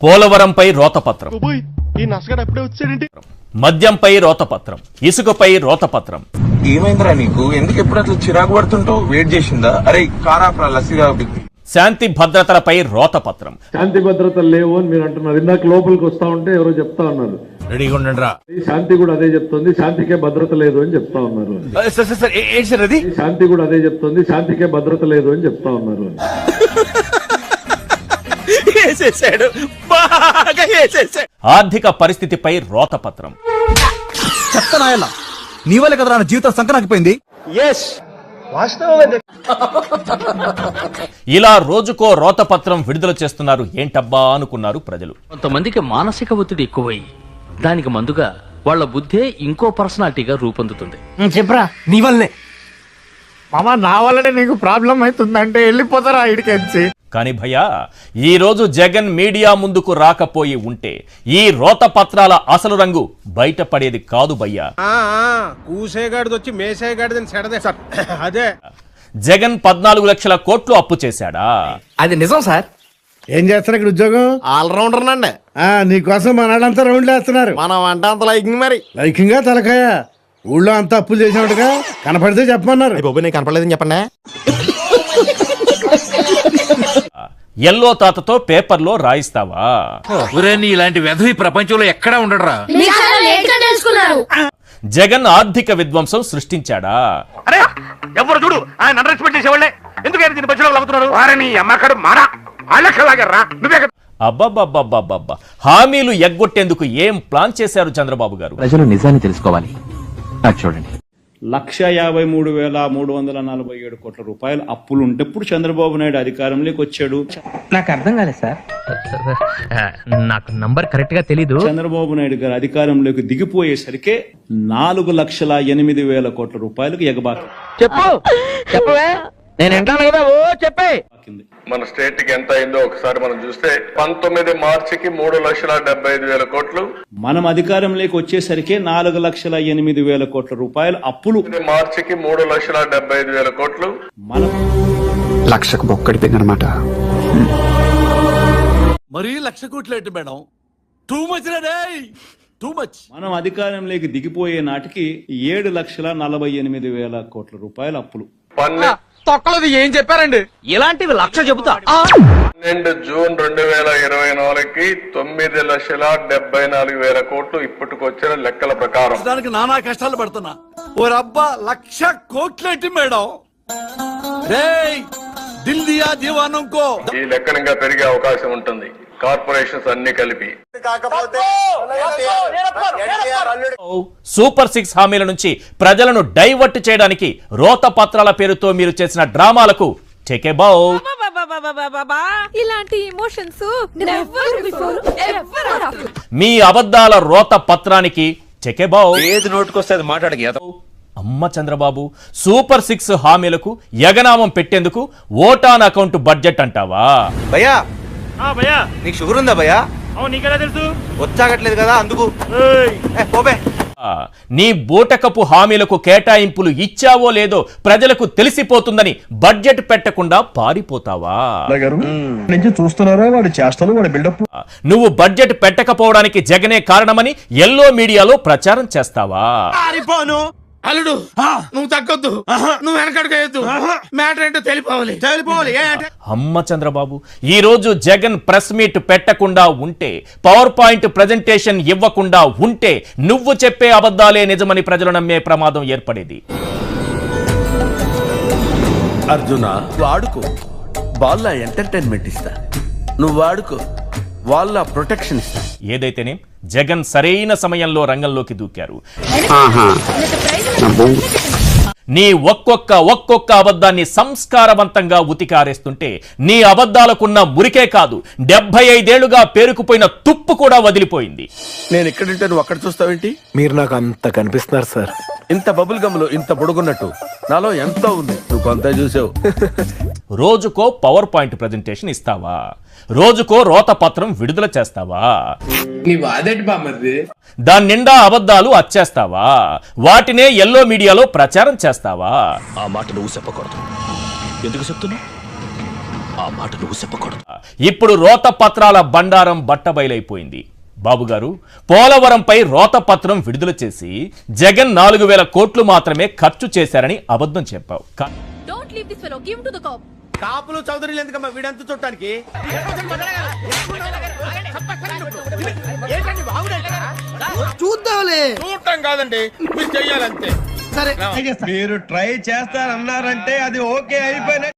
పోలవరంపై రోతపత్రం, మద్యంపై రోతపత్రం, ఇసుకపై రోతపత్రం. ఏమైందిరా నీకు? ఎందుకు ఎప్పుడు అట్లా చిరాకు పడుతుంటావు? వెయిట్ చేసిందా? అరే కారాప్రా లస్సీగా. శాంతి భద్రతలపై రోతపత్రం. శాంతి భద్రతలు లేవు అని మీరు అంటున్నారు. ఇందాక లోపలికి వస్తా ఉంటే ఎవరో చెప్తా ఉన్నారు, రెడీగా ఉండండి రా. శాంతి కూడా అదే చెప్తుంది, శాంతికే భద్రత లేదు అని చెప్తా ఉన్నారు. శాంతి కూడా అదే చెప్తుంది, శాంతికే భద్రత లేదు అని చెప్తా ఉన్నారు. ఆర్థిక పరిస్థితిపై రోతపత్రం. చెప్తానాయలా నీ వల్ల కదా నా జీవితం సంకనాకిపోయింది. ఇలా రోజుకో రోతపత్రం విడుదల చేస్తున్నారు. ఏంటబ్బా అనుకున్నారు ప్రజలు. కొంతమందికి మానసిక ఒత్తిడి ఎక్కువై దానికి మందుగా వాళ్ళ బుద్ధే ఇంకో పర్సనాలిటీగా రూపొందుతుంది. చెప్పరా నీ వల్లనే మామా, నా వల్లనే నీకు ప్రాబ్లం అవుతుందంటే వెళ్ళిపోతారా ఇడికెచ్చి. కానీ భయ్యా, ఈ రోజు జగన్ మీడియా ముందుకు రాకపోయి ఉంటే ఈ రోతపత్రాల అసలు రంగు బయటపడేది కాదు భయ్యా. అదే జగన్ 14 లక్షల కోట్లు అప్పు చేశాడా? అది నిజం సార్. ఏం చేస్తారు ఇక్కడ ఉద్యోగం? ఆల్రౌండర్ నండి. నీకోసం మన వాళ్ళంతా రౌండ్లు వేస్తున్నారు. మనం అంట అంత లైకింగ్ మరి. లైకింగా తలకాయ ఊళ్ళో అంతా అప్పులు చేసినట్టుగా కనపడితే చెప్పమన్నారు. నీకు కనపడలేదని చెప్పండి. ఎల్లో తాతతో పేపర్లో రాయిస్తావా? ఇలాంటి వెధవి ప్రపంచంలో ఎక్కడా ఉండడరా. జగన్ ఆర్థిక విధ్వంసం సృష్టించాడా? ఎవరు చూడు ఆయన అండర్ ఎస్టిమేట్ చేసేవాళ్ళే. ఎందుకైనా దీని బస్సులో లాగుతున్నారు? వారిని అమ్మకడు మారా వాళ్ళకలాగర్రా. నువ్వే అబ్బబ్బబ్బబ్బబ్బబ్బా, హామీలు ఎగ్గొట్టేందుకు ఏం ప్లాన్ చేశారు చంద్రబాబు గారు? ప్రజలు నిజాన్ని తెలుసుకోవాలి. చూడండి, 1,53,347 కోట్ల రూపాయలు అప్పులు ఉంటప్పుడు చంద్రబాబు నాయుడు అధికారంలోకి వచ్చాడు. నాకు అర్థం కాలేదు సార్. నాకు నంబర్ కరెక్ట్ గా తెలీదు. చంద్రబాబు నాయుడు గారు అధికారంలోకి దిగిపోయేసరికి 4,08,000 కోట్ల రూపాయలకు ఎగబాకి. చెప్పు చెప్పవే, నేను వింటాను కదా. ఓ చెప్పే. మన స్టేట్ కి ఎంత అయిందో ఒకసారి మనం చూస్తే 19 మార్చికి 3,75,000 కోట్లు. మనం అధికారంలోకి వచ్చేసరికి 4,08,000 కోట్ల రూపాయలు అప్పులు. మార్చికి 3,75,000 కోట్లు. మనం లక్షకు బొక్కడిపోయిందనమాట. మరీ 1,00,000 కోట్లు ఏంటి మేడం? టూ మచ్ రే, టూ మచ్. మనం అధికారంలోకి దిగిపోయే నాటికి 7,48,000 కోట్ల రూపాయలు అప్పులు. తొక్కలది ఏం చెప్పారండి? ఇలాంటివి 1,00,000 చెబుతా. 12 జూన్ 2024కి 9,74,000 కోట్లు ఇప్పటికొచ్చిన లెక్కల ప్రకారం. దానికి నానా కష్టాలు పడుతున్నా. ఓ రబ్బా 1,00,000 కోట్లేంటి మేడం? రే దిల్ దియా దీవానంకో. ఈ లెక్కన ఇంకా పెరిగే అవకాశం ఉంటుంది, కార్పొరేషన్స్ అన్ని కలిపి. సూపర్ 6 హామీల నుంచి ప్రజలను డైవర్ట్ చేయడానికి రోతపత్రాల పేరుతో మీరు చేసిన డ్రామాలకు చెకే బౌ. ఇలాంటి ఎమోషన్స్ మీ అబద్ధాల రోత పత్రానికి చెకే బౌ. ఏది నోటుకొస్తే అది మాట్లాడక. అమ్మ చంద్రబాబు, సూపర్ 6 హామీలకు యగనామం పెట్టేందుకు ఓటాన్ అకౌంట్ బడ్జెట్ అంటావా? భయ్యా నీకు షుగర్ ఉందా భయ్యా? నీకెలా తెలుసు? వచ్చాగట్లేదు కదా అందుకు. నీ బూటకపు హామీలకు కేటాయింపులు ఇచ్చావో లేదో ప్రజలకు తెలిసిపోతుందని బడ్జెట్ పెట్టకుండా పారిపోతావా? చూస్తున్నారా వాడి చేష్టలు, వాడి బిల్డప్. నువ్వు బడ్జెట్ పెట్టకపోవడానికి జగనే కారణమని ఎల్లో మీడియాలో ప్రచారం చేస్తావా? అల్లుడు నువ్వు తగ్గొద్దు, నువ్వు వెనకడుగేయద్దు. మ్యాటర్ ఏంటో తెలిపోవాలి. అమ్మ చంద్రబాబు, ఈ రోజు జగన్ ప్రెస్ మీట్ పెట్టకుండా ఉంటే, పవర్ పాయింట్ ప్రెజెంటేషన్ ఇవ్వకుండా ఉంటే నువ్వు చెప్పే అబద్ధాలే నిజమని ప్రజలు నమ్మే ప్రమాదం ఏర్పడేది. అర్జున వాడుకో, వాళ్ళ ఎంటర్టైన్మెంట్ ఇస్తా. నువ్వు వాడుకో, వాళ్ళ ప్రొటెక్షన్ ఇస్తా. ఏదైతేనే జగన్ సరైన సమయంలో రంగంలోకి దూకారు. నీ ఒక్కొక్క అబద్ధాన్ని సంస్కారవంతంగా ఉతికారేస్తుంటే నీ అబద్ధాలకున్న మురికే కాదు, 75 ఏళ్లుగా పేరుకుపోయిన తుప్పు కూడా వదిలిపోయింది. నేను ఎక్కడుంటే నువ్వు అక్కడ చూస్తావేంటి? మీరు నాకు అంత కనిపిస్తున్నారు సార్. ఇంత బబుల్ గమ్ లో ఇంత పొడుగున్నట్టు నాలో ఎంత ఉంది, నువ్వు కొంత చూసావు. రోజుకో పవర్ పాయింట్ ప్రెజెంటేషన్ ఇస్తావా? రోజుకో రోతపత్రం విడుదల చేస్తావా? దాని నిండా అబద్ధాలు అచ్చేస్తావా? వాటినే ఎల్లో మీడియాలో ప్రచారం చేస్తావా? ఆ మాట నువ్వు చెప్పకూడదు. ఎందుకు చెప్తున్నా? ఆ మాట నువ్వు చెప్పకూడదు. ఇప్పుడు రోత పత్రాల బండారం బట్టబయలైపోయింది. బాబుగారు, పోలవరంపై రోత పత్రం విడుదల చేసి జగన్ 4,000 కోట్లు మాత్రమే ఖర్చు చేశారని అబద్ధం చెప్పావు. కాపులు చౌదరులు ఎందుకమ్మా వీడంతా చూడటానికి? చూద్దాంలే. చూడటం కాదండి, మీరు చెయ్యాలంతే. సరే, మీరు ట్రై చేస్తారన్నారంటే అది ఓకే అయిపోయిన